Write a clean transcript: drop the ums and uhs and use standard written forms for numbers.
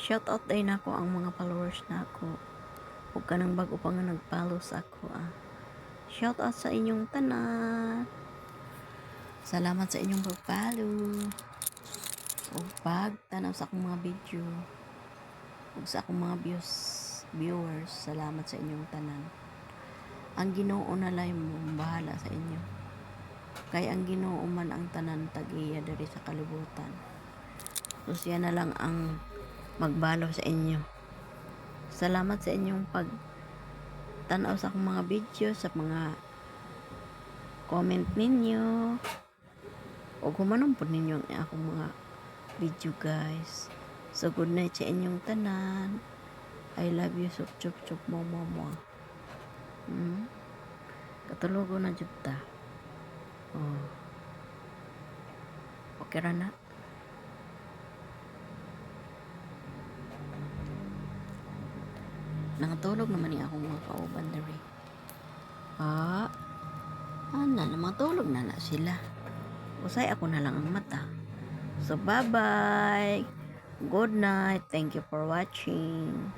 Shout out day na ako ang mga followers na ako. Huwag ka nang bago pa nga nag-follow sa ako Shout out sa inyong tanan. Salamat sa inyong pag-follow. O pagtanaw sa akong mga video. O sa akong mga viewers. Salamat sa inyong tanan. Ang Ginoo na lang mo bahala sa inyo. Kay ang Ginoo man ang tanan tag-iya diri sa kalibutan. So siya na lang ang magbalo sa inyo. Salamat sa inyong pagtanaw sa akong mga video, sa mga comment ninyo. O humanon po ninyo ang akong mga video guys. So good night sa inyong tanan. I love you sup chup chup mo. Katulugo na jud ta. Oh. Okay ra na. Nangatulog naman ni akong mga kauban diri. Matulog na sila. Usay ako na lang ang mata. So bye-bye. Good night. Thank you for watching.